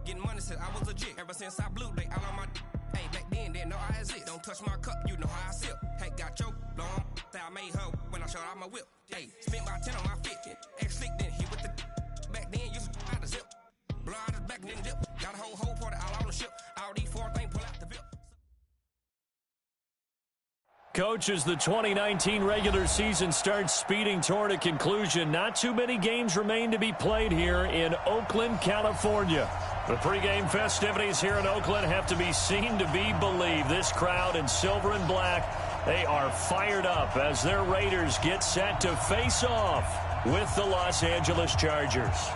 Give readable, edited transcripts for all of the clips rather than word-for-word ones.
Getting money since I was legit. Ever since I blew, they all on my. Hey, back then, they know I exist. Don't touch my cup, you know how I sip. Hey, got your long. I made her when I showed out my whip. Hey, spent about 10 on my fit. Ex-slick, then hit with the. Back then, used to out the zip. Blow out his back and then dip. Got a whole party all on the ship. All these four things pull out the VIP. Coach, as the 2019 regular season starts speeding toward a conclusion, not too many games remain to be played here in Oakland, California. The pregame festivities here in Oakland have to be seen to be believed. This crowd in silver and black, they are fired up as their Raiders get set to face off with the Los Angeles Chargers.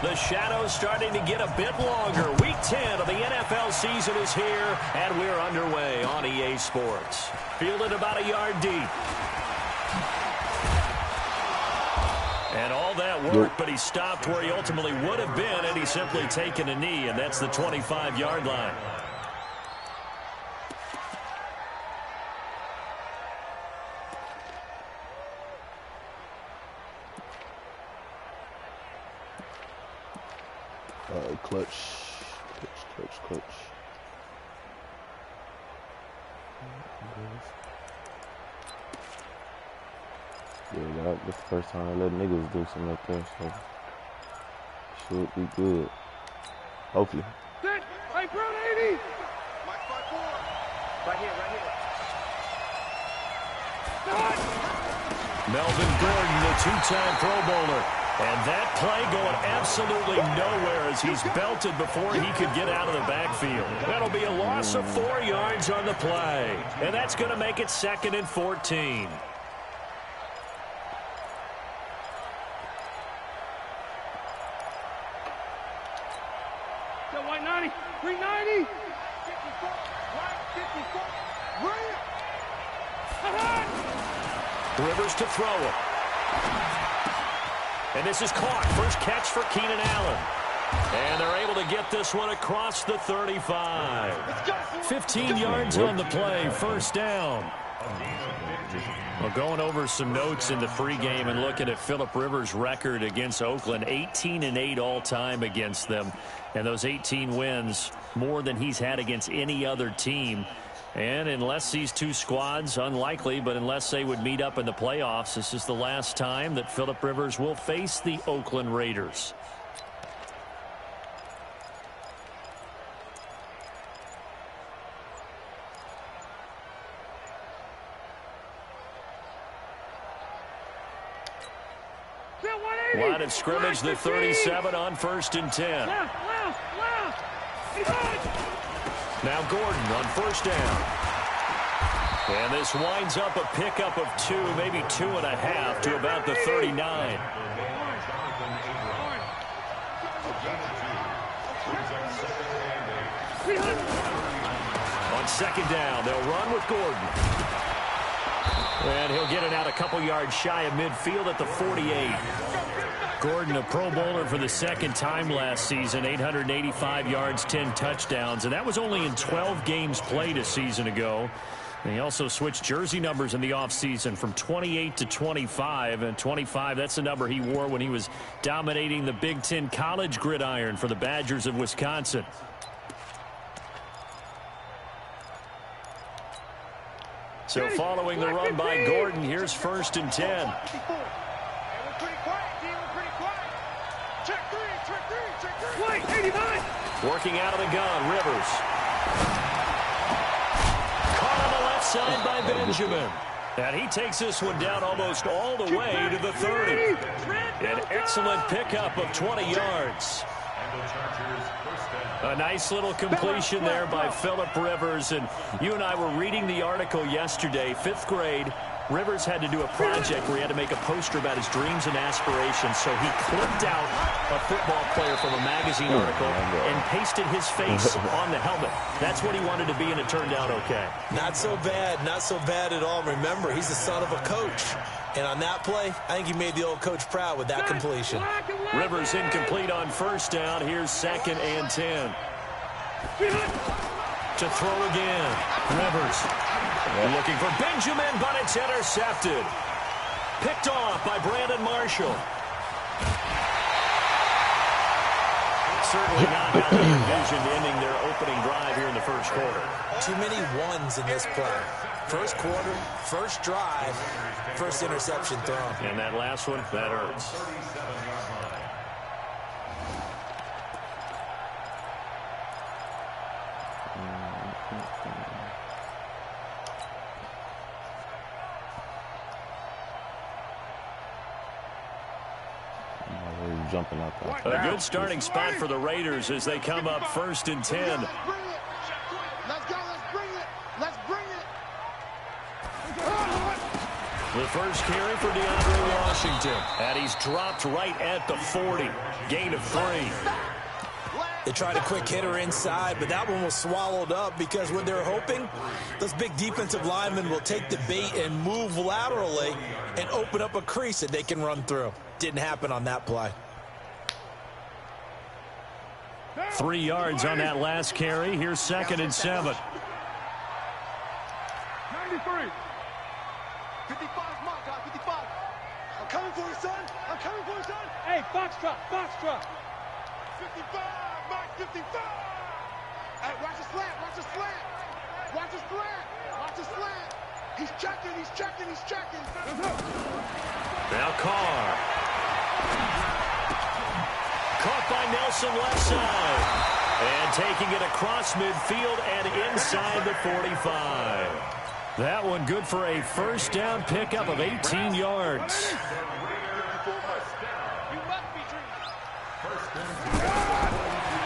The shadow's starting to get a bit longer. Week 10 of the NFL season is here, and we're underway on EA Sports. Fielded about a yard deep. And all that work, but he stopped where he ultimately would have been, and he's simply taken a knee, and that's the 25-yard line. Clutch. Yeah, that's the first time I let niggas do something like that, so should be good. Hopefully. Hey, bro, 80! Mike 5-4. Right here. Melvin Gordon, the two-time Pro Bowler. And that play going absolutely nowhere as he's belted before he could get out of the backfield. That'll be a loss of 4 yards on the play. And that's going to make it 2nd and 14. White 90, 390. 54, Rivers to throw it. And this is caught. First catch for Keenan Allen. And they're able to get this one across the 35. 15 yards on the play. First down. Well, going over some notes in the pregame and looking at Phillip Rivers' record against Oakland, 18-8 all-time against them. And those 18 wins, more than he's had against any other team. And unless these two squads, unlikely, but unless they would meet up in the playoffs, this is the last time that Phillip Rivers will face the Oakland Raiders. Line of scrimmage, the 37 on 1st and 10. Now Gordon on first down. And this winds up a pickup of 2, maybe 2.5 to about the 39. On 2nd down, they'll run with Gordon. And he'll get it out a couple yards shy of midfield at the 48. Gordon, a Pro Bowler for the 2nd time last season, 885 yards, 10 touchdowns, and that was only in 12 games played a season ago. And he also switched jersey numbers in the offseason from 28 to 25, and 25, that's the number he wore when he was dominating the Big Ten college gridiron for the Badgers of Wisconsin. So following the run by Gordon, here's 1st and 10. Working out of the gun, Rivers. Caught on the left side by Benjamin. And he takes this one down almost all the way to the 30. An excellent pickup of 20 yards. A nice little completion there by Phillip Rivers. And you and I were reading the article yesterday, 5th grade. Rivers had to do a project where he had to make a poster about his dreams and aspirations, so he clipped out a football player from a magazine article and pasted his face on the helmet. That's what he wanted to be, and it turned out okay. Not so bad at all. Remember, he's the son of a coach. And on that play, I think he made the old coach proud with that completion. Rivers incomplete on first down. Here's 2nd and 10. To throw again. Rivers. Looking for Benjamin, but it's intercepted. Picked off by Brandon Marshall. Certainly not how they envisioned ending their opening drive here in the first quarter. Too many ones in this play. First quarter, first drive, first interception thrown. And that last one, that hurts. Jumping out there. A good starting spot for the Raiders as they come up 1st and 10. Let's go. Let's bring it. Let's bring it. The first carry for DeAndre Washington. And he's dropped right at the 40. Gain of 3. They tried a quick hitter inside, but that one was swallowed up because what they're hoping, those big defensive linemen will take the bait and move laterally and open up a crease that they can run through. Didn't happen on that play. 3 yards on that last carry. Here's 2nd and 7. 93. 55, mark, guys, 55. I'm coming for you, son. I'm coming for you, son. Hey, Foxtrot, Foxtrot. 55, mark 55. Hey, watch the slant, watch the slant. Watch the slant, watch the slant. He's checking, he's checking, he's checking. Now Carr. Caught by Nelson left side. And taking it across midfield and inside the 45. That one good for a first down pickup of 18 yards.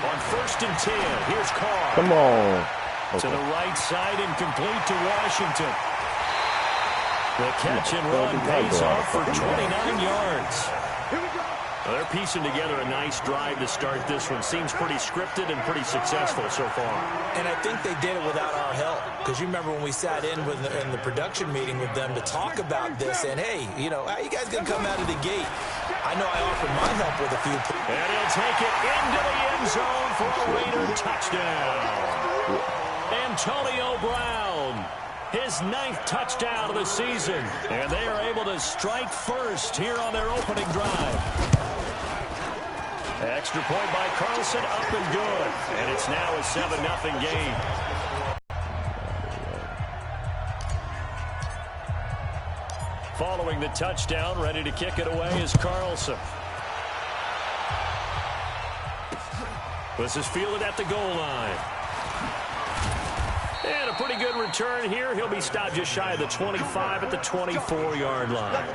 On 1st and 10, here's Carr. Come on. Okay. To the right side and complete to Washington. The catch and run pays off for 29 yards. Well, they're piecing together a nice drive to start this one. Seems pretty scripted and pretty successful so far. And I think they did it without our help. Because you remember when we sat in the production meeting with them to talk about this. And, hey, you know, how you guys going to come out of the gate? I know I offered my help with a few. And he'll take it into the end zone for a Raider touchdown. Antonio Brown, his 9th touchdown of the season. And they are able to strike first here on their opening drive. Extra point by Carlson, up and good. And it's now a 7-0 game. Following the touchdown, ready to kick it away is Carlson. This is fielded at the goal line. And a pretty good return here. He'll be stopped just shy of the 25 at the 24-yard line.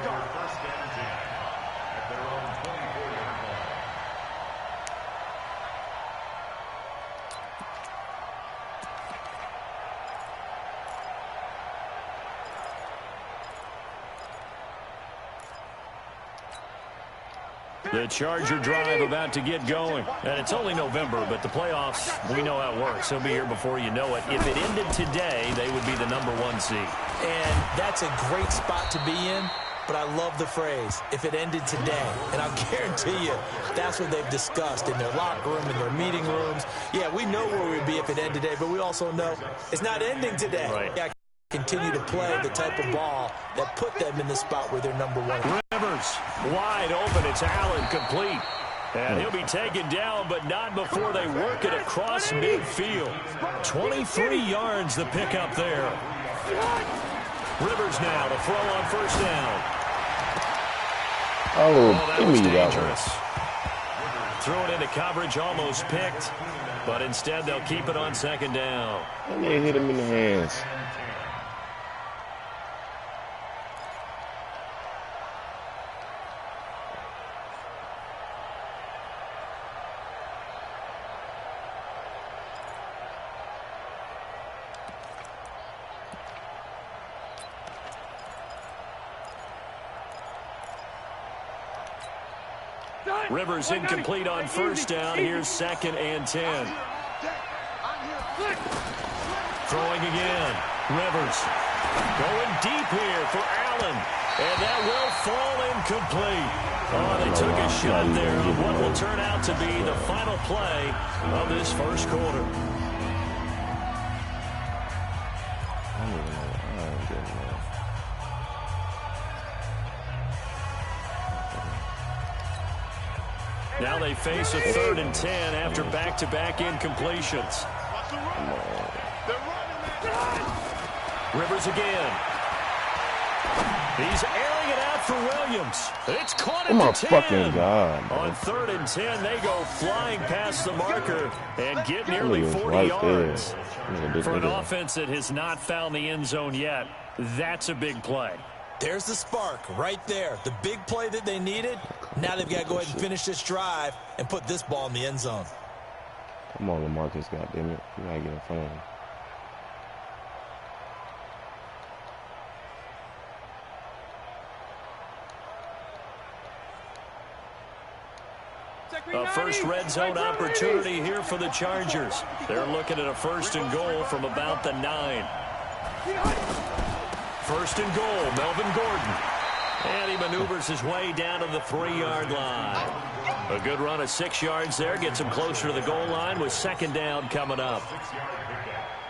The Charger drive about to get going. And it's only November, but the playoffs, we know how it works. They'll be here before you know it. If it ended today, they would be the #1 seed. And that's a great spot to be in, but I love the phrase, if it ended today. And I'll guarantee you, that's what they've discussed in their locker room, in their meeting rooms. Yeah, we know where we'd be if it ended today, but we also know it's not ending today. Right. Yeah, continue to play the type of ball that put them in the spot where they're #1. Rivers, wide open. It's Allen, complete. And he'll be taken down, but not before they work it across midfield. 23 yards the pickup there. Rivers now to throw on 1st down. Oh, that give was me that dangerous. Throw it into coverage, almost picked. But instead, they'll keep it on 2nd down. And they hit him in the hands. Rivers incomplete on 1st down. Here's 2nd and 10. Throwing again. Rivers going deep here for Allen. And that will fall incomplete. Oh, they took a shot there on what will turn out to be the final play of this first quarter. Now they face a 3rd and 10 after back-to-back incompletions. Rivers again. He's airing it out for Williams. It's caught at the 10. Fucking God, man. On 3rd and 10, they go flying past the marker and get nearly 40 yards. For an offense that has not found the end zone yet, that's a big play. There's the spark right there. The big play that they needed. Now they've got to go ahead and finish this drive and put this ball in the end zone. Come on, LaMarcus, goddammit. You gotta get in front of him. A first red zone opportunity here for the Chargers. They're looking at a 1st and goal from about the 9. 1st and goal, Melvin Gordon. And he maneuvers his way down to the 3-yard line. A good run of 6 yards there gets him closer to the goal line with 2nd down coming up.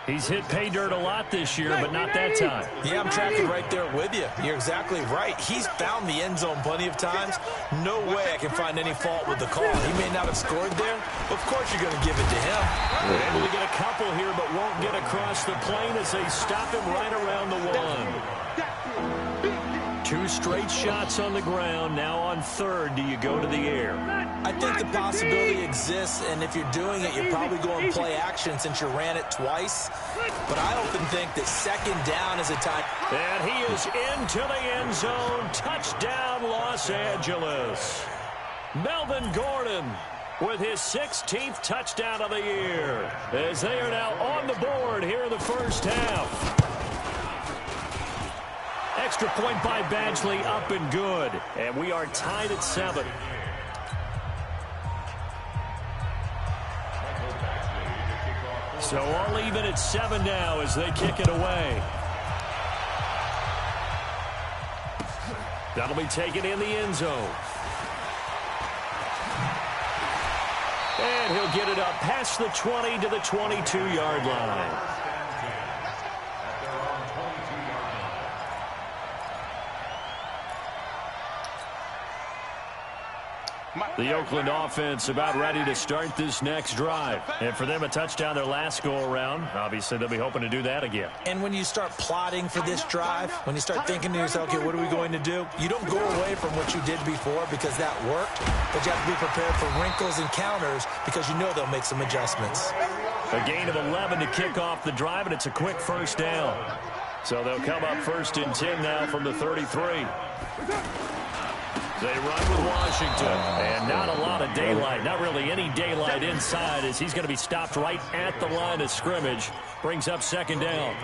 He's hit pay dirt a lot this year, but not that time. Yeah, I'm tracking right there with you. You're exactly right. He's found the end zone plenty of times. No way I can find any fault with the call. He may not have scored there. Of course you're going to give it to him. They're able to get a couple here, but won't get across the plane as they stop him right around the 1. 2 straight shots on the ground. Now on 3rd, do you go to the air? I think the possibility exists, and if you're doing it, you're probably going to play action since you ran it twice. But I often think that 2nd down is a time. And he is into the end zone. Touchdown, Los Angeles. Melvin Gordon with his 16th touchdown of the year, as they are now on the board here in the first half. Extra point by Badgley, up and good. And we are tied at 7. So all even at 7 now as they kick it away. That'll be taken in the end zone. And he'll get it up past the 20 to the 22-yard line. The Oakland offense about ready to start this next drive. And for them, a touchdown their last go-around. Obviously, they'll be hoping to do that again. And when you start plotting for this drive, when you start thinking to yourself, okay, what are we going to do? You don't go away from what you did before because that worked, but you have to be prepared for wrinkles and counters because you know they'll make some adjustments. A gain of 11 to kick off the drive, and it's a quick 1st down. So they'll come up 1st and 10 now from the 33. They run with Washington, and not a lot of daylight, not really any daylight inside as he's going to be stopped right at the line of scrimmage. Brings up 2nd down.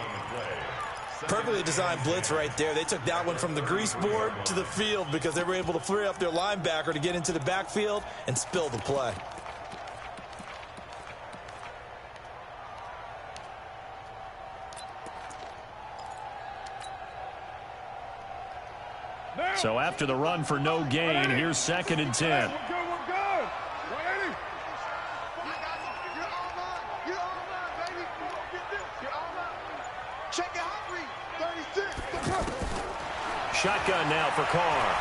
Perfectly designed blitz right there. They took that one from the grease board to the field because they were able to free up their linebacker to get into the backfield and spill the play. So after the run for no gain, here's 2nd and 10. Shotgun now for Carr.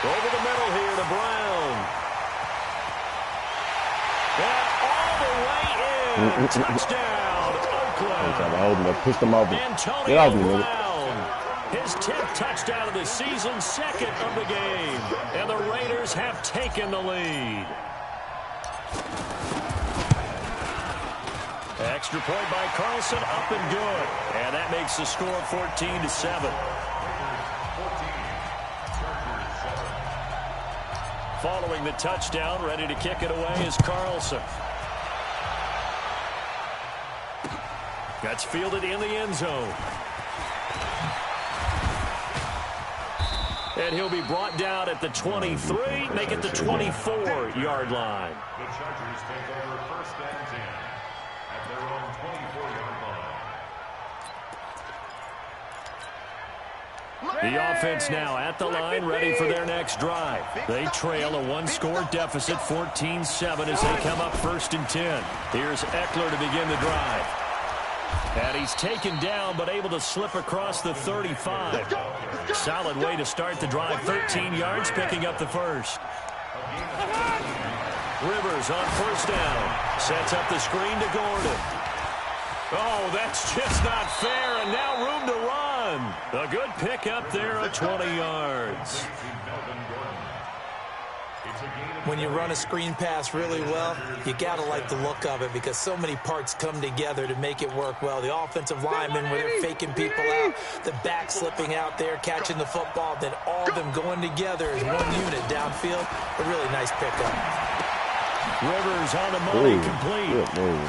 Over the middle here to Brown. And all the way in. Touchdown, Oakland. Push them over. Antonio Brown. His 10th touchdown of the season, 2nd of the game. And the Raiders have taken the lead. Extra point by Carlson, up and good. And that makes the score 14-7. Following the touchdown, ready to kick it away is Carlson. That's fielded in the end zone. And he'll be brought down at the 23, make it the 24-yard line. The Chargers take over 1st and 10 at their own 24-yard line. The offense now at the line, ready for their next drive. They trail a 1-score deficit, 14-7, as they come up 1st and 10. Here's Eckler to begin the drive. And he's taken down, but able to slip across the 35. Solid way to start the drive. 13 yards, picking up the first. Rivers on first down. Sets up the screen to Gordon. Oh, that's just not fair, and now room to run. A good pickup there of 20 yards. When you run a screen pass really well, you got to like the look of it because so many parts come together to make it work well. The offensive linemen, where they're faking people out, the back slipping out there, catching the football, then all of them going together as one unit downfield. A really nice pickup. Rivers on the money, complete. Good,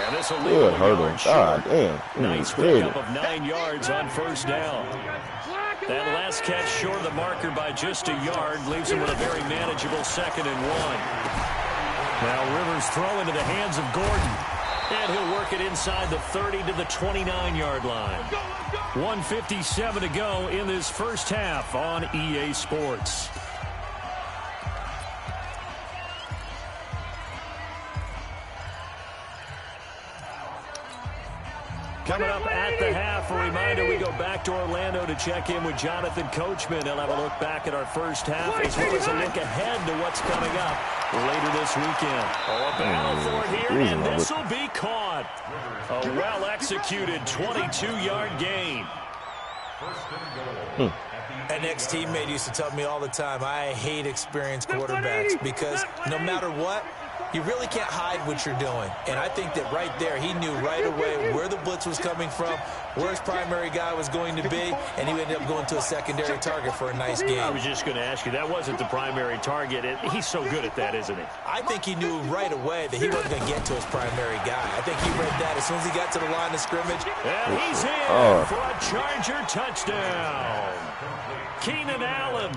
and this will leave a yard short. Damn. Nice pickup of 9 yards on first down. That last catch short of the marker by just a yard leaves him with a very manageable 2nd and 1. Now Rivers throw into the hands of Gordon. And he'll work it inside the 30 to the 29-yard line. 1:57 to go in this first half on EA Sports. Coming up at the half, a reminder, we go back to Orlando to check in with Jonathan Coachman. He'll have a look back at our first half as well as a look ahead to what's coming up later this weekend. A battle for it here, and this will be caught. A well-executed 22-yard gain. An ex-teammate used to tell me all the time, I hate experienced quarterbacks because no matter what, you really can't hide what you're doing. And I think that right there, he knew right away where the blitz was coming from, where his primary guy was going to be, and he ended up going to a secondary target for a nice game. I was just going to ask you, that wasn't the primary target. He's so good at that, isn't he? I think he knew right away that he wasn't going to get to his primary guy. I think he read that as soon as he got to the line of scrimmage. And he's in for a Charger touchdown. Keenan Allen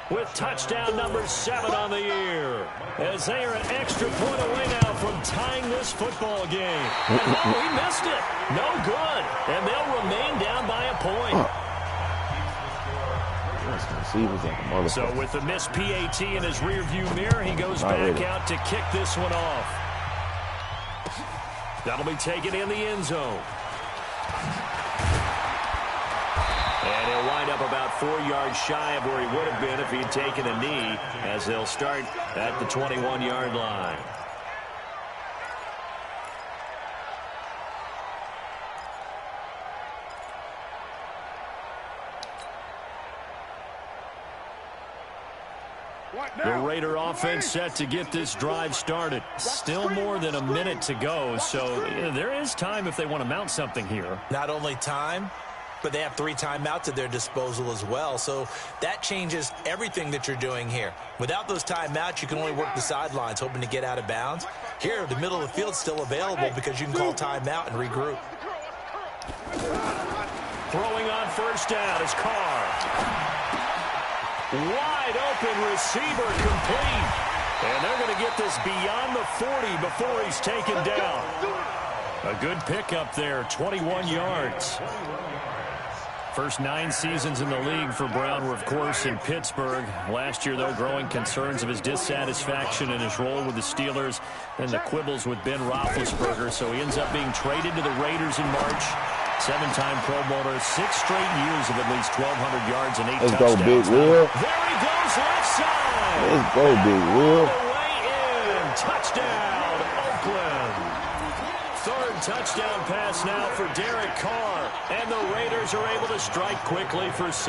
with touchdown number 7 on the year, as they are an extra point away now from tying this football game. And he missed it. No good. And they'll remain down by a point. So with the missed PAT in his rearview mirror, he goes back out to kick this one off. That'll be taken in the end zone. And he'll wind up about 4 yards shy of where he would have been if he'd taken a knee, as they'll start at the 21-yard line. The Raider offense set to get this drive started. Still more than a minute to go, so there is time if they want to mount something here. Not only time, but they have 3 timeouts at their disposal as well. So that changes everything that you're doing here. Without those timeouts, you can only work the sidelines, hoping to get out of bounds. Here, the middle of the field is still available because you can call timeout and regroup. Throwing on first down is Carr. Wide open receiver complete. And they're going to get this beyond the 40 before he's taken down. A good pickup there, 21 yards. First 9 seasons in the league for Brown were, of course, in Pittsburgh. Last year, though, growing concerns of his dissatisfaction in his role with the Steelers and the quibbles with Ben Roethlisberger. So he ends up being traded to the Raiders in March. 7-time Pro Bowler, 6 straight years of at least 1,200 yards and 8 touchdowns. Let's go, Big Will. There he goes, left side. Let's go, Big Will. All the way in. Touchdown, Oakland. 3rd touchdown pass now for Derek Carr. And the Raiders are able to strike quickly for 6.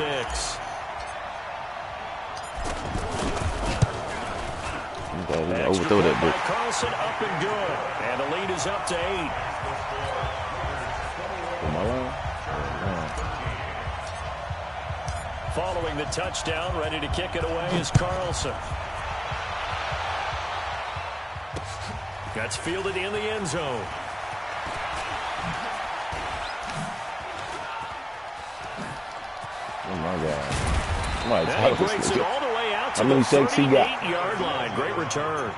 Overthrow that bitch. Carlson up and good. And the lead is up to 8. Following the touchdown, ready to kick it away is Carlson. That's fielded in the end zone. Oh, my God. That breaks it all the way out to the 38-yard line. Great return.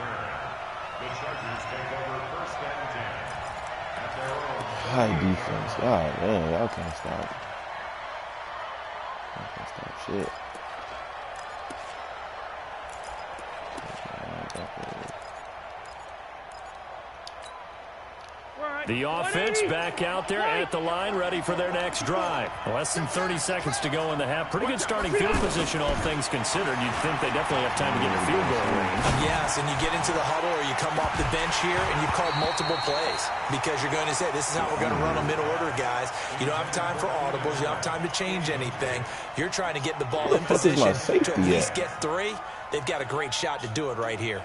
High defense. God, man, y'all can't stop. Y'all can't stop shit. The offense back out there at the line, ready for their next drive. Less than 30 seconds to go in the half. Pretty good starting field position, all things considered. You'd think they definitely have time to get in field goal range. Yes, and you get into the huddle or you come off the bench here and you've called multiple plays because you're going to say, this is how we're going to run them in order, guys. You don't have time for audibles. You don't have time to change anything. You're trying to get the ball in position to at least get 3. They've got a great shot to do it right here.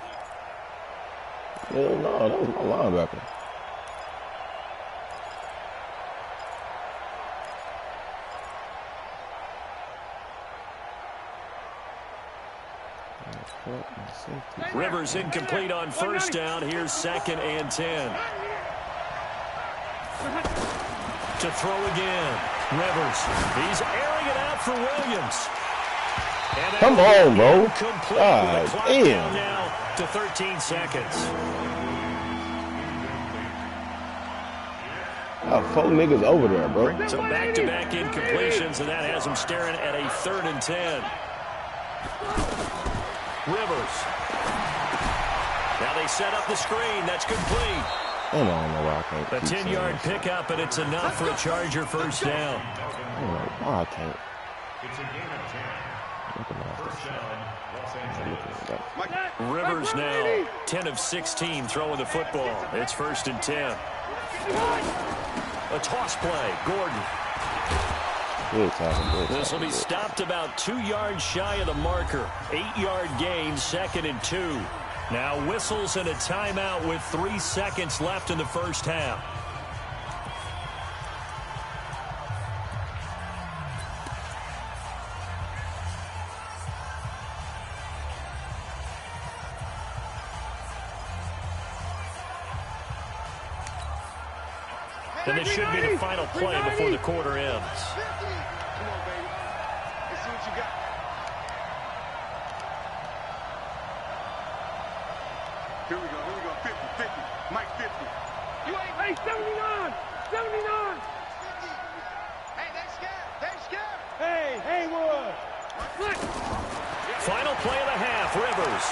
Hell no, that was my linebacker. Rivers incomplete on first down. Here's 2nd and 10. To throw again. Rivers. He's airing it out for Williams. Come on, bro. God damn. Now to 13 seconds. Got 4 niggas over there, bro. So back-to-back incompletions, and that has him staring at a 3rd and 10. Rivers. Now they set up the screen. That's complete. I don't know why I can't. A 10-yard pickup, and it's enough for a Charger first down. I don't know why I can't. It's a gain of 10. First down, Los Angeles. Rivers now 10 of 16 throwing the football. It's 1st and 10. A toss play. Gordon. This will be stopped about 2 yards shy of the marker. 8-yard gain, 2nd and 2. Now whistles and a timeout with 3 seconds left in the first half. And this should be the final play before the quarter ends. Come on, baby. Let's see what you got. Here we go. 50, 50. Mike 50. You ain't. Hey, 79. 79. 50. Hey, they scared. They scared. Hey, Haywood. Final play of the half, Rivers.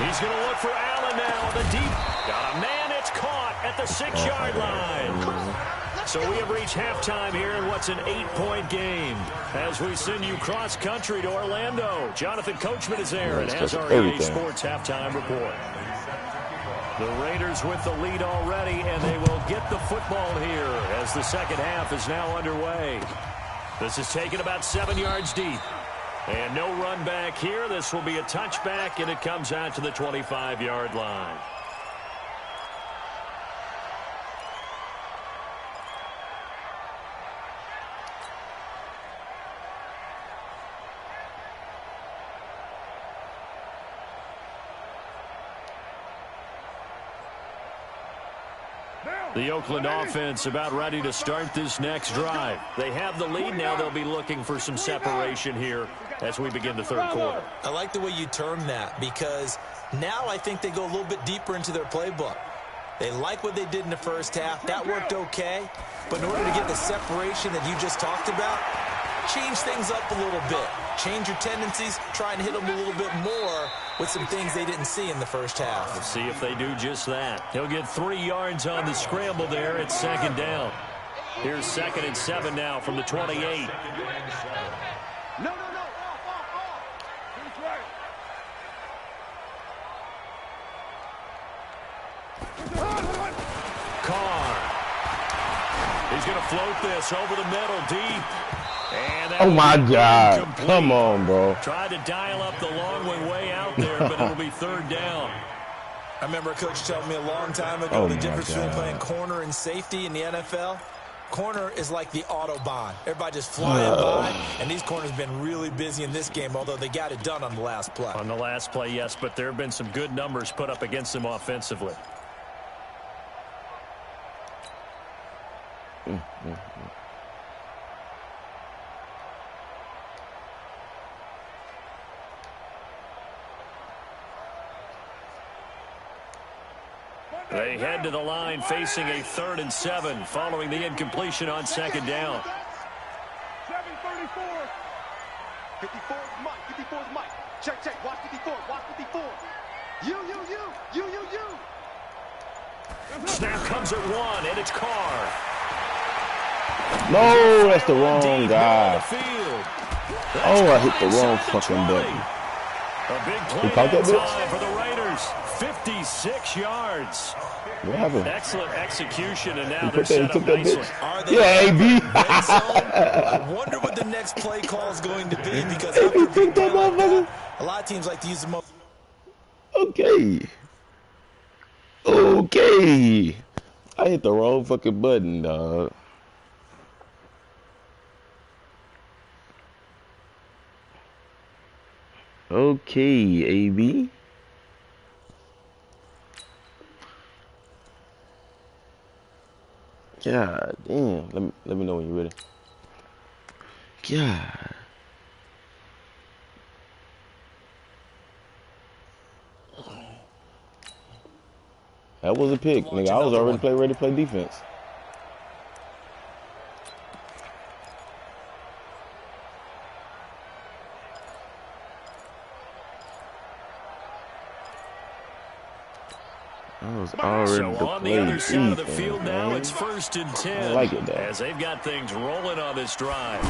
He's going to look for Allen now. The deep. Got a man. It's caught at the 6-yard line. So we have reached halftime here in what's an 8-point game. As we send you cross-country to Orlando, Jonathan Coachman is there and has our EA Sports halftime report. The Raiders with the lead already, and they will get the football here as the second half is now underway. This is taken about 7 yards deep. And no run back here. This will be a touchback, and it comes out to the 25-yard line. The Oakland offense about ready to start this next drive. They have the lead now. They'll be looking for some separation here as we begin the third quarter. I like the way you term that because now I think they go a little bit deeper into their playbook. They like what they did in the first half. That worked okay. But in order to get the separation that you just talked about, change things up a little bit. Change your tendencies. Try and hit them a little bit more with some things they didn't see in the first half. Let's see if they do just that. He'll get 3 yards on the scramble there. It's 2nd down. Here's 2nd and 7 now from the 28. No. He's right. Carr. He's going to float this over the middle deep. And oh, my God. Complete. Come on, bro. Tried to dial up the long way out there, but it'll be 3rd down. I remember a coach telling me a long time ago the difference between playing corner and safety in the NFL. Corner is like the Autobahn. Everybody just flying by, and these corners have been really busy in this game, although they got it done on the last play. On the last play, yes, but there have been some good numbers put up against them offensively. They head to the line facing a 3rd and 7 following the incompletion on 2nd down. 7:34. 54 is Mike. 54 is Mike. Check. Watch 54. Watch 54. You. Snap comes at 1, and it's Carr. No, that's the wrong guy. Oh, I hit the wrong fucking button. A big play that time for the Raiders. 56 yards. What happened? Excellent execution, and now they're set up nicely. Yeah, AB. I wonder what the next play call is going to be, because after a big play like that, a lot of teams like to use the most. Okay. Okay. I hit the wrong fucking button, dog. Okay, AB. God damn. Let me know when you're ready. God. That was a pick, nigga. I was already ready to play defense. So on the other side of the field now, it's 1st and 10. I like it, though. As they've got things rolling on this drive.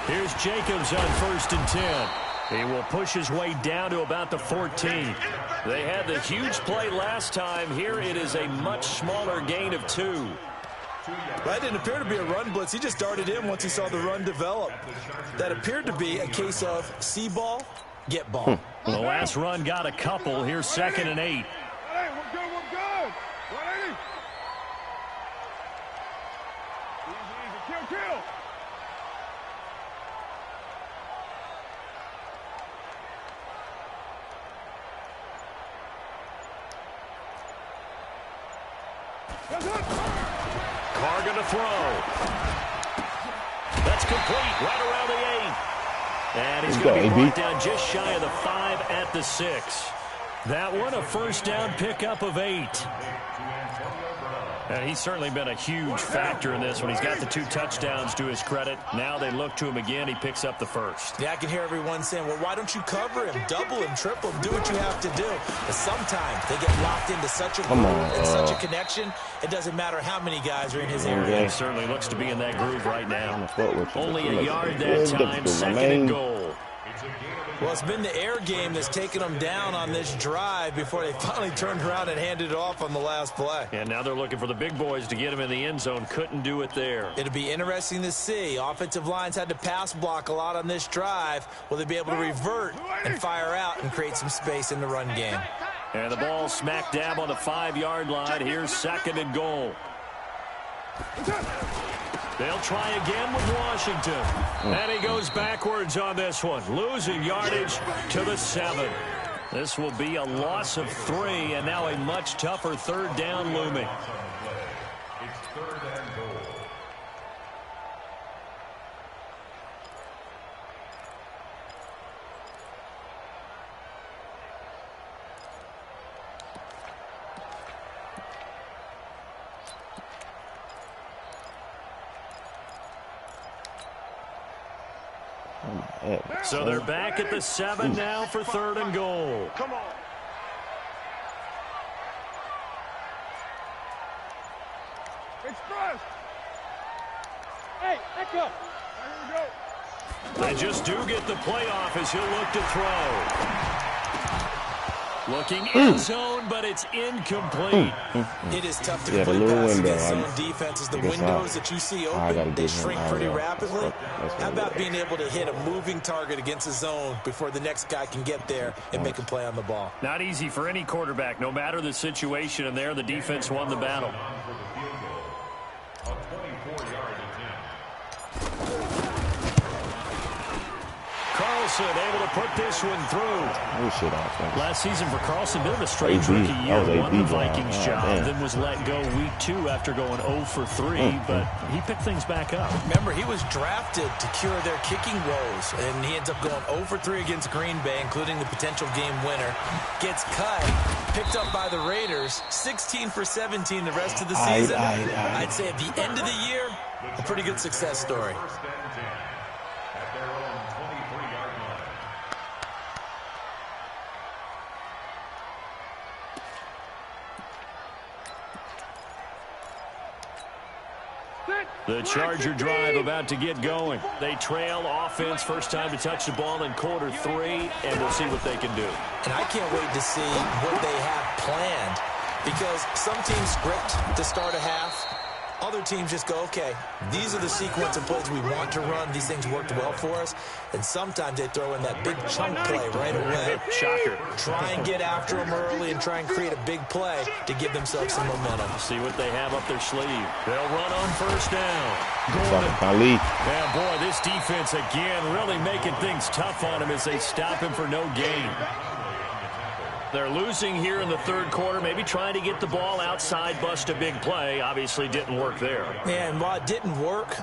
Here's Jacobs on 1st and 10. He will push his way down to about the 14. They had the huge play last time. Here it is a much smaller gain of 2. That didn't appear to be a run blitz. He just darted in once he saw the run develop. That appeared to be a case of see ball, get ball. The last run got a couple. Here's 2nd and 8. Hey, we're good, we're good. 180. Easy, kill. Carr gonna throw. That's complete right around the 8. And he's going to be brought down just shy of the 5 at the 6. That one a 1st down pickup of 8. And he's certainly been a huge factor in this when he's got the 2 touchdowns to his credit. Now they look to him again. He picks up the 1st. Yeah, I can hear everyone saying, well, why don't you cover him, double him, triple him, do what you have to do. But sometimes they get locked into such a groove and such a connection, it doesn't matter how many guys are in his area. He certainly looks to be in that groove right now. Only a yard that time, 2nd and goal. Well, it's been the air game that's taken them down on this drive before they finally turned around and handed it off on the last play. And now they're looking for the big boys to get him in the end zone. Couldn't do it there. It'll be interesting to see. Offensive lines had to pass block a lot on this drive. Will they be able to revert and fire out and create some space in the run game? And the ball smack dab on the 5-yard line. Here's 2nd and goal. They'll try again with Washington. And he goes backwards on this one, losing yardage to the 7. This will be a loss of 3, and now a much tougher 3rd down looming. It's 3rd and goal. So they're back at the 7 now for 3rd and goal. Come on. Express. Hey, echo. There we go. They just do get the playoff as he'll look to throw. Looking in zone, but it's incomplete. It is tough to complete passes against zone defenses. The windows that you see open, they shrink pretty rapidly. How about being able to hit a moving target against a zone before the next guy can get there and make a play on the ball? Not easy for any quarterback, no matter the situation, and there the defense won the battle. A 24-yard attempt. Carlson able to put this one through. Oh, shit off, Last season for Carlson, bit of a strange rookie year. Won the Vikings job, then was let go week 2 after going 0 for 3, but he picked things back up. Remember, he was drafted to cure their kicking woes, and he ends up going 0 for 3 against Green Bay, including the potential game winner. Gets cut, picked up by the Raiders, 16 for 17 the rest of the season. I'd say at the end of the year, a pretty good success story. 1st and 10 at their own 23-yard line. The Charger drive about to get going. They trail offense, first time to touch the ball in quarter 3, and we'll see what they can do. And I can't wait to see what they have planned, because some teams script to start a half. Other teams just go, okay, these are the sequence of plays we want to run. These things worked well for us. And sometimes they throw in that big chunk play right away. Shocker. Try and get after them early and try and create a big play to give themselves some momentum. See what they have up their sleeve. They'll run on first down. Yeah, boy, this defense again really making things tough on him as they stop him for no gain. They're losing here in the third quarter, maybe trying to get the ball outside, bust a big play. Obviously didn't work there. Yeah, and while it didn't work,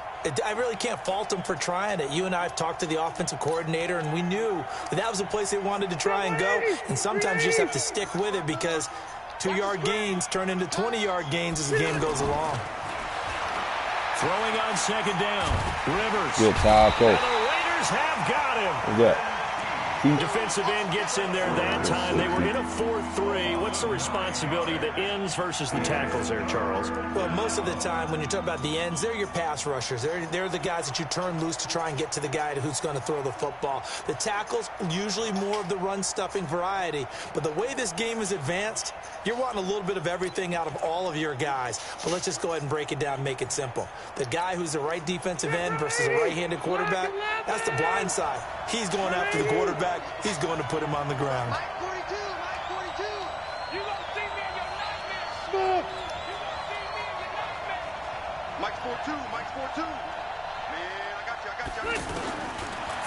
I really can't fault them for trying it. You and I have talked to the offensive coordinator, and we knew that was a place they wanted to try and go. And sometimes you just have to stick with it, because 2-yard gains turn into 20-yard gains as the game goes along. Throwing on second down. Rivers. Good tackle. And the Raiders have got him. Yeah. Defensive end gets in there that time. They were in a 4-3. What's the responsibility of the ends versus the tackles there, Charles? Well, most of the time when you talk about the ends, they're your pass rushers. They're the guys that you turn loose to try and get to the guy who's going to throw the football. The tackles, usually more of the run-stuffing variety. But the way this game is advanced, you're wanting a little bit of everything out of all of your guys. But let's just go ahead and break it down and make it simple. The guy who's the right defensive end versus a right-handed quarterback, that's the blind side. He's going after the quarterback. He's going to put him on the ground. Mike 42, Mike 42. You gonna see me in your nightmare. Move. You gonna see me in your nightmare. Mike's 4-2, Mike's 4-2. Man, I got you.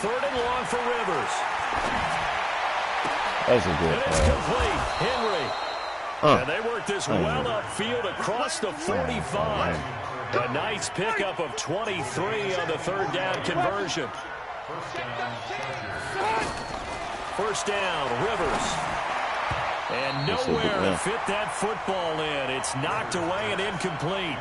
Third and long for Rivers. That's a good And it's pass. complete. Henry. And they work this well upfield across the 45. A nice pickup of 23 on the third down conversion. First down, Rivers. And nowhere to fit that football in. It's knocked away and incomplete.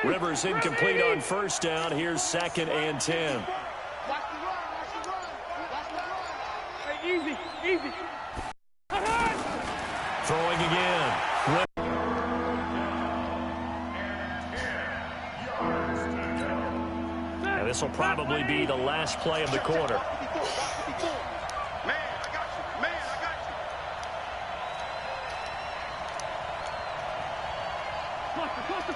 Rivers incomplete on first down. Here's 2nd and 10. Watch the run, watch the run. Watch the run. Hey, easy, easy. Throwing again. And this will probably be the last play of the quarter. Man, I got you. Man, I got you. Cluster.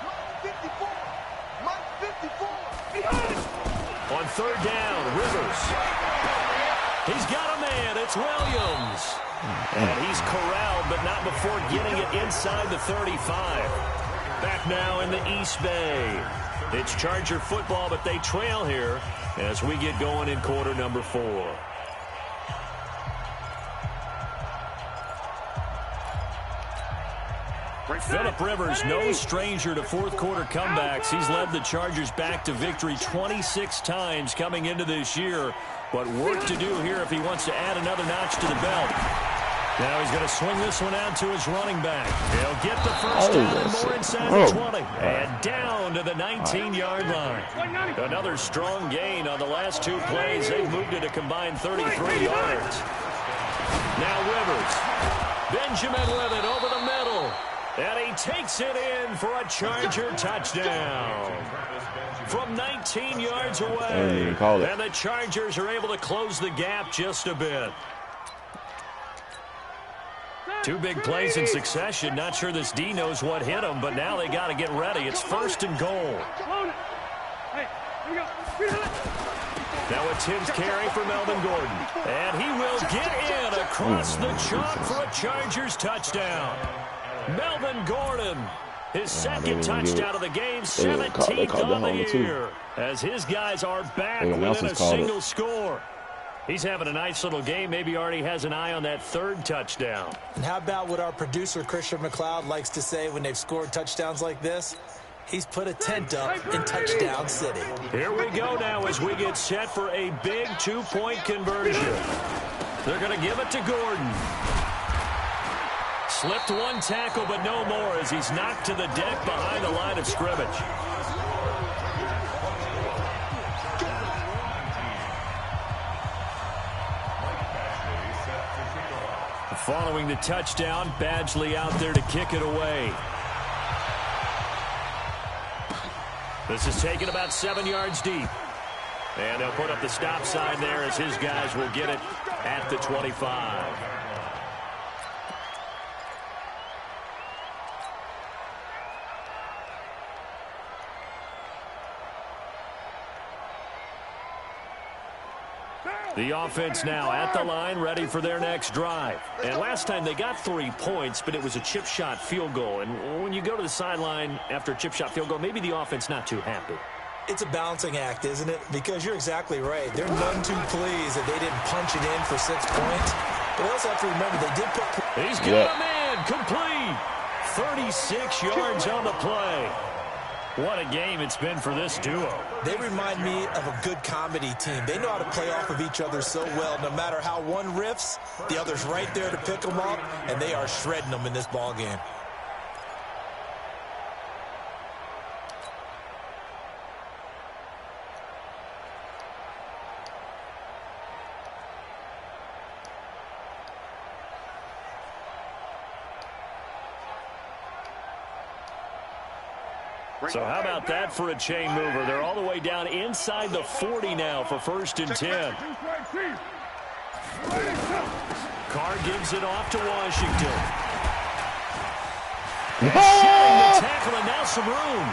Mike 54. Mike 54. On third down, Rivers. He's got a man. It's Williams. And he's corralled, but not before getting it inside the 35. Back now in the East Bay. It's Charger football, but they trail here as we get going in quarter number 4. Phillip Rivers, no stranger to fourth quarter comebacks. He's led the Chargers back to victory 26 times coming into this year. But work to do here if he wants to add another notch to the belt. Now he's going to swing this one out to his running back. He'll get the first down and more inside the 20. And down to the 19-yard line. Another strong gain on the last 2 plays. They've moved it a combined 33 yards. Now Rivers. Benjamin with it over the middle. And he takes it in for a Charger touchdown. From 19 yards away. And the Chargers are able to close the gap just a bit. 2 big plays in succession. Not sure this D knows what hit him, but now they got to get ready. It's 1st and goal. Now a 10th carry for Melvin Gordon. And he will get in across the chalk for a Chargers touchdown. Melvin Gordon, his 2nd touchdown of the game, 17th on the year, as his guys are back within a single score. He's having a nice little game. Maybe already has an eye on that 3rd touchdown. And how about what our producer, Christian McLeod, likes to say when they've scored touchdowns like this? He's put a tent up in Touchdown City. Here we go now as we get set for a big two-point conversion. They're going to give it to Gordon. Slipped one tackle, but no more as he's knocked to the deck behind the line of scrimmage. Following the touchdown, Badgley out there to kick it away. This is taken about 7 yards deep. And they'll put up the stop sign there as his guys will get it at the 25. The offense now at the line, ready for their next drive. And last time they got 3 points, but it was a chip shot field goal. And when you go to the sideline after a chip shot field goal, maybe the offense not too happy. It's a balancing act, isn't it? Because you're exactly right. They're none too pleased that they didn't punch it in for 6 points. But they also have to remember they did put... He's got a man complete. 36 yards on the play. What a game it's been for this duo. They remind me of a good comedy team. They know how to play off of each other so well. No matter how one riffs, the other's right there to pick them up, and they are shredding them in this ball game. So how about that for a chain mover? They're all the way down inside the 40 now for 1st and 10. Carr gives it off to Washington. And shedding the tackle, and now some room.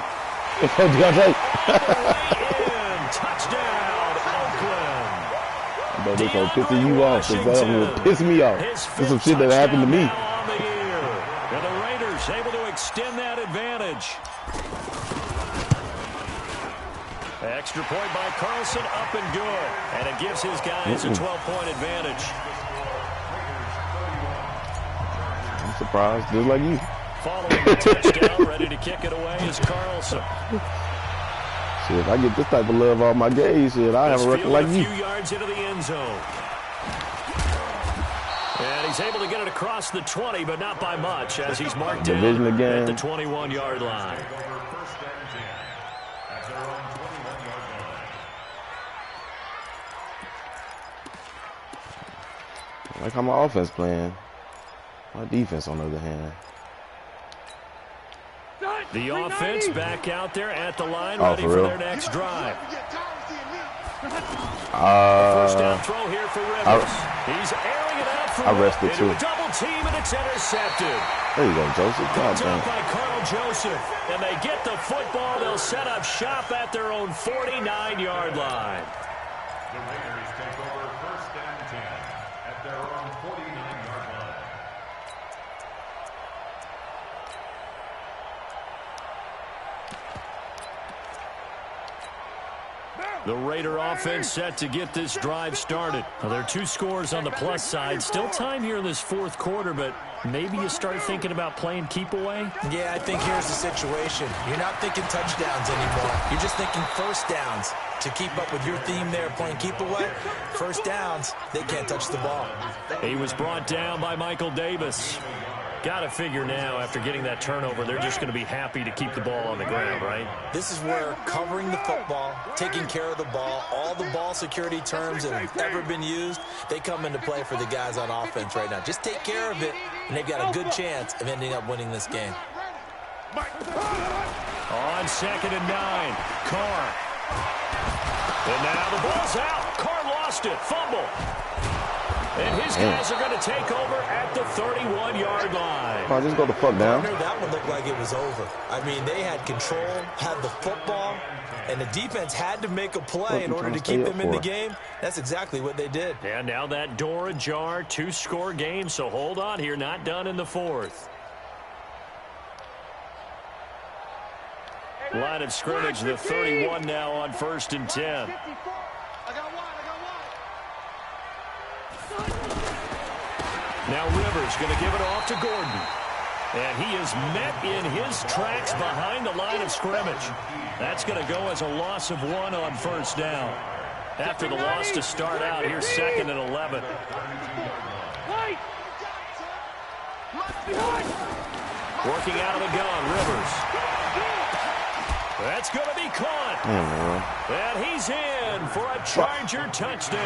All the way in. Touchdown, Oakland. But this will piss you off. This will piss me off. This is some shit that happened to me. And the Raiders able to extend that advantage. Extra point by Carlson, up and good. And it gives his guys a 12-point advantage. I'm surprised, just like you. Following the touchdown, ready to kick it away is Carlson. Shit, if I get this type of love off my gaze, shit, I have a record like you. A few yards into the end zone. And he's able to get it across the 20, but not by much, as he's marked down at the 21-yard line. I like how my offense playing. My defense, on the other hand. The offense back out there at the line, ready for their next drive. First down throw here for Rivers. He's airing it out for into a double team, and it's intercepted. There you go, Joseph. Picked up by Carl Joseph, and they get the football. They'll set up shop at their own 49-yard line. The Raiders take over 1st and 10 at their own 49-yard line. The Raider offense set to get this drive started. Well, there are 2 scores on the plus side. Still time here in this 4th quarter, but maybe you start thinking about playing keep away? Yeah, I think here's the situation. You're not thinking touchdowns anymore. You're just thinking first downs. To keep up with your theme there, playing keep away, first downs, they can't touch the ball. He was brought down by Michael Davis. Got to figure now, after getting that turnover, they're just going to be happy to keep the ball on the ground, right? This is where covering the football, taking care of the ball, all the ball security terms that have ever been used, they come into play for the guys on offense right now. Just take care of it, and they've got a good chance of ending up winning this game. On 2nd and 9, Carr. And now the ball's out. Carr lost it. Fumble. And his guys are going to take over at the 31-yard line. Oh, just go the fuck down. That one looked like it was over. I mean, they had control, had the football, and the defense had to make a play in order to keep them in the game. That's exactly what they did. And now that door ajar, 2-score game, so hold on here. Not done in the 4th. Line of scrimmage, the 31 now on 1st and 10. Now Rivers going to give it off to Gordon. And he is met in his tracks behind the line of scrimmage. That's going to go as a loss of 1 on first down. After the loss to start out, here's 2nd and 11. Working out of the gun, Rivers. That's going to be caught. And he's in for a Charger touchdown.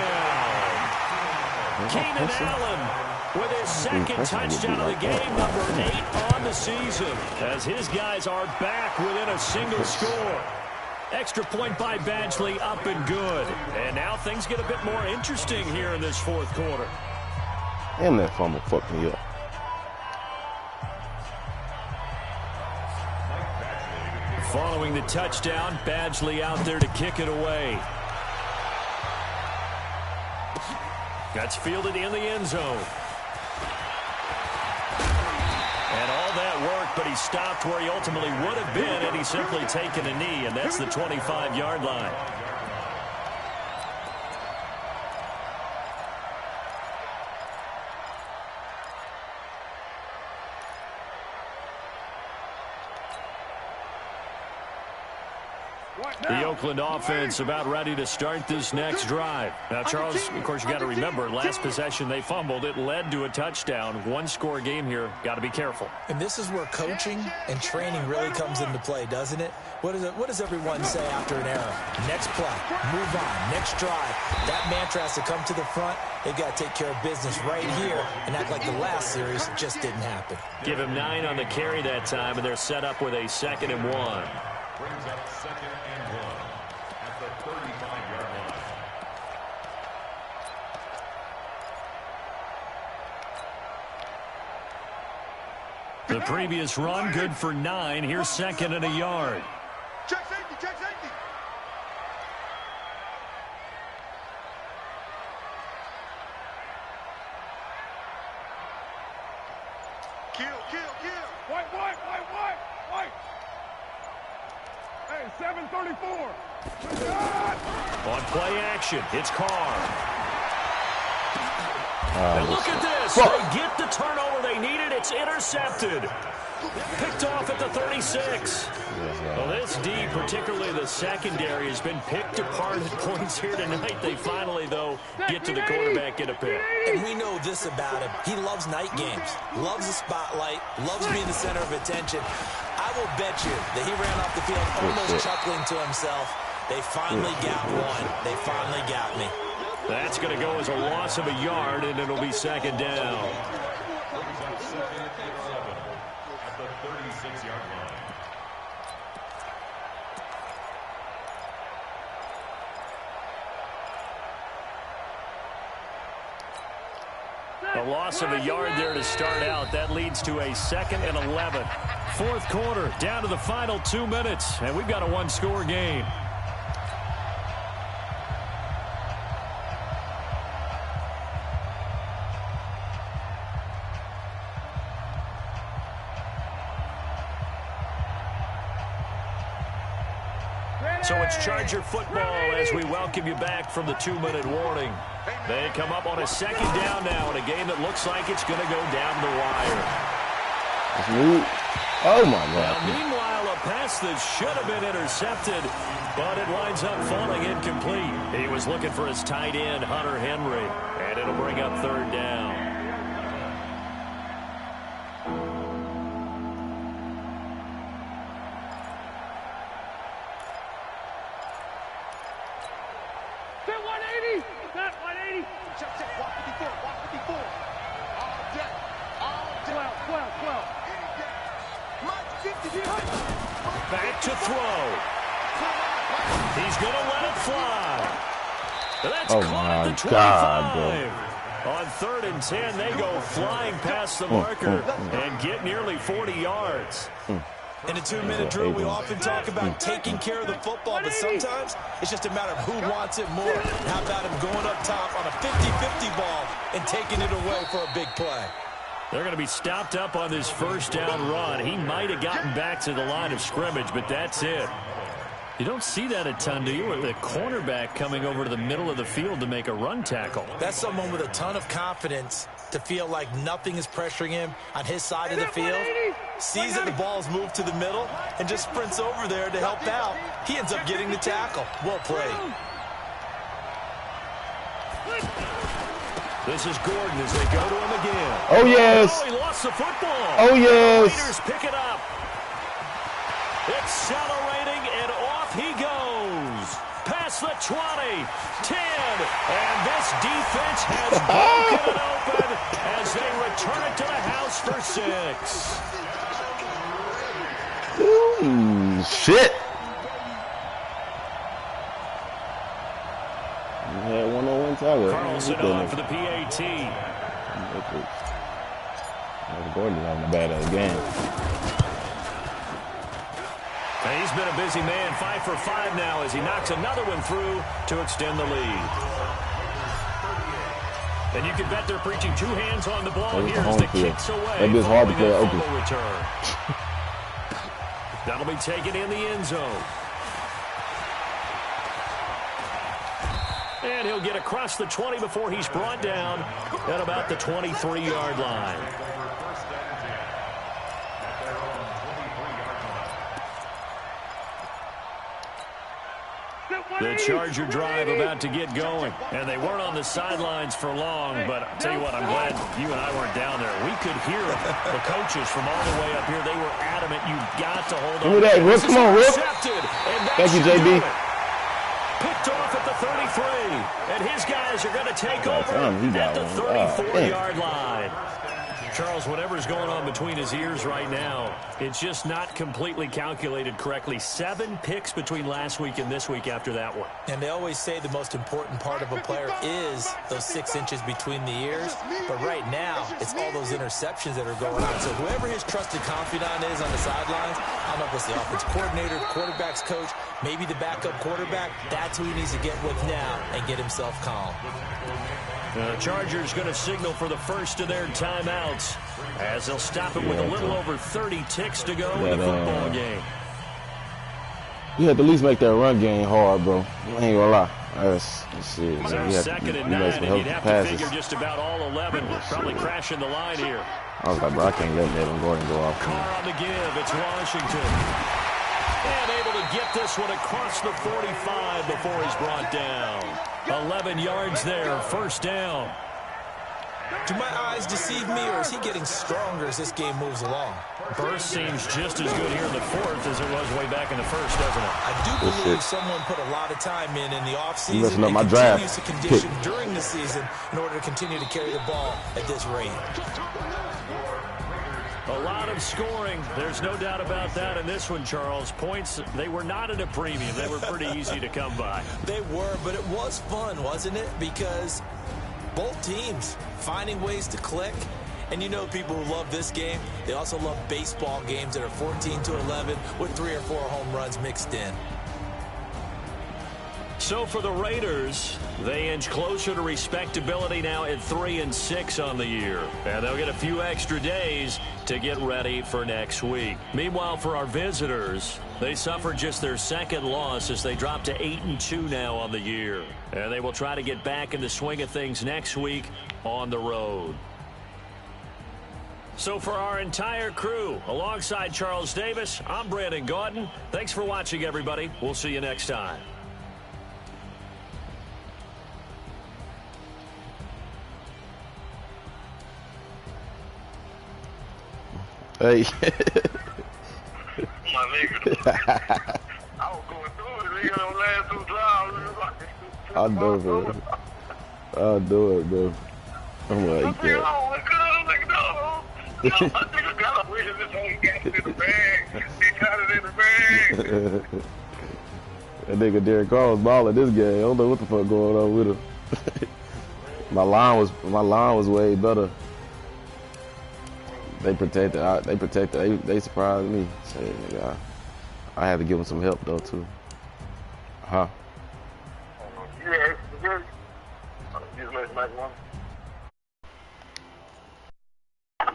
Keenan Allen with his 2nd touchdown of the game, number 8 on the season, as his guys are back within a single score. Extra point by Badgley, up and good. And now things get a bit more interesting here in this 4th quarter. And that fumble fucked me up. Following the touchdown, Badgley out there to kick it away. That's fielded in the end zone. And all that work, but he stopped where he ultimately would have been had he simply taken a knee, and that's the 25-yard line. The Oakland offense about ready to start this next drive. Now, Charles, of course, you got to remember, last possession they fumbled. It led to a touchdown. 1-score game here. Got to be careful. And this is where coaching and training really comes into play, doesn't it? What does everyone say after an error? Next play, move on, next drive. That mantra has to come to the front. They've got to take care of business right here and act like the last series just didn't happen. Give him 9 on the carry that time, and they're set up with a 2nd and 1. Brings up 2nd and 1 at the 35-yard line. The previous run, good for 9. Here's 2nd and a yard. Check safety, check safety. Kill. White. Hey, 734. On play action, it's Carr. And look at this. They get the turnover they needed. It's intercepted. Picked off at the 36. Well, this D, particularly the secondary, has been picked apart at points here tonight. They finally, though, get to the quarterback, get a pick. And we know this about him. He loves night games, loves the spotlight, loves being the center of attention. I will bet you that he ran off the field almost chuckling to himself. They finally got one. They finally got me. That's going to go as a loss of a yard, and it'll be 2nd down. At the 36-yard line. A loss of a yard there to start out. That leads to a 2nd and 11. 4th quarter, down to the final 2 minutes, and we've got a 1-score game. So it's Charger football as we welcome you back from the 2-minute warning. They come up on a 2nd down now in a game that looks like it's going to go down the wire. Oh, my God. Well, meanwhile, a pass that should have been intercepted, but it winds up falling incomplete. He was looking for his tight end, Hunter Henry, and it'll bring up 3rd down. Back to throw. He's going to let it fly. That's caught at the 25. God, on 3rd and 10, they go flying past the marker and get nearly 40 yards. In a 2-minute drill, we often talk about taking care of the football, but sometimes it's just a matter of who wants it more. How about him going up top on a 50-50 ball and taking it away for a big play? They're going to be stopped up on this 1st down run. He might have gotten back to the line of scrimmage, but that's it. You don't see that a ton, do you, with the cornerback coming over to the middle of the field to make a run tackle? That's someone with a ton of confidence to feel like nothing is pressuring him on his side of the field, sees that the ball's moved to the middle, and just sprints over there to help out. He ends up getting the tackle. Well played. This is Gordon as they go to him again. Oh, yes. Oh, he lost the football. Oh, yes. The Raiders pick it up. Accelerating, and off he goes. Past the 20, 10, and this defense has broken it open as they return it to the house for 6. Ooh, shit. You had 101 tackle. Carlson on for the PAT. Gordon's having a bad game. And he's been a busy man, 5 for 5 now as he knocks another one through to extend the lead. And you can bet they're preaching 2 hands on the ball. Here's the kicks away. That'd be hard to play open. Return. That'll be taken in the end zone. And he'll get across the 20 before he's brought down at about the 23-yard line. The Charger drive about to get going. And they weren't on the sidelines for long, but I'll tell you what, I'm glad you and I weren't down there. We could hear the coaches from all the way up here. They were adamant. You've got to hold on. Give me that, Rip. Come on, Rip. Thank you, JB. Picked off at the 33, and his guys are going to take over at the 34-yard line. Charles, whatever's going on between his ears right now, it's just not completely calculated correctly. 7 picks between last week and this week after that one. And they always say the most important part of a player is those 6 inches between the ears. But right now, it's all those interceptions that are going on. So whoever his trusted confidant is on the sidelines, I don't know if it's the offense coordinator, quarterback's coach, maybe the backup quarterback, that's who he needs to get with now and get himself calm. The Chargers going to signal for the first of their timeouts as they'll stop it with a little over 30 ticks to go in the football game. You had to at least make that run game hard, bro. I ain't gonna lie. Let's see. So 2nd and 9, and you'd have to figure just about all 11 probably crashing the line here. I was like, bro, I can't let Nevin Gordon go off. Carr on the give. It's Washington. And able to get this one across the 45 before he's brought down. 11 yards there, first down. Do my eyes deceive me, or is he getting stronger as this game moves along? Burst seems just as good here in the 4th as it was way back in the 1st, doesn't it? I do believe someone put a lot of time in the offseason and continues to condition during the season in order to continue to carry the ball at this rate. A lot of scoring. There's no doubt about that in this one, Charles. Points, they were not at a premium. They were pretty easy to come by. They were, but it was fun, wasn't it? Because both teams finding ways to click. And you know people who love this game, they also love baseball games that are 14-11 with 3 or 4 home runs mixed in. So for the Raiders, they inch closer to respectability now at 3-6 on the year. And they'll get a few extra days to get ready for next week. Meanwhile, for our visitors, they suffered just their 2nd loss as they drop to 8-2 now on the year. And they will try to get back in the swing of things next week on the road. So for our entire crew, alongside Charles Davis, I'm Brandon Gaudin. Thanks for watching, everybody. We'll see you next time. Hey. My nigga. I was going through it. Nigga, those last 2 drives. I'll do it, bro. I'll do it, bro. I'm gonna eat that. I think I got a wish this whole got it in the bag. He got it in the bag. That nigga Derek Carr was balling this game. I don't know what the fuck going on with him. My line was way better. They protected. They surprised me. So, nigga, I had to give them some help though too. Huh? Yeah, just let one.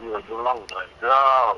Yeah, long time.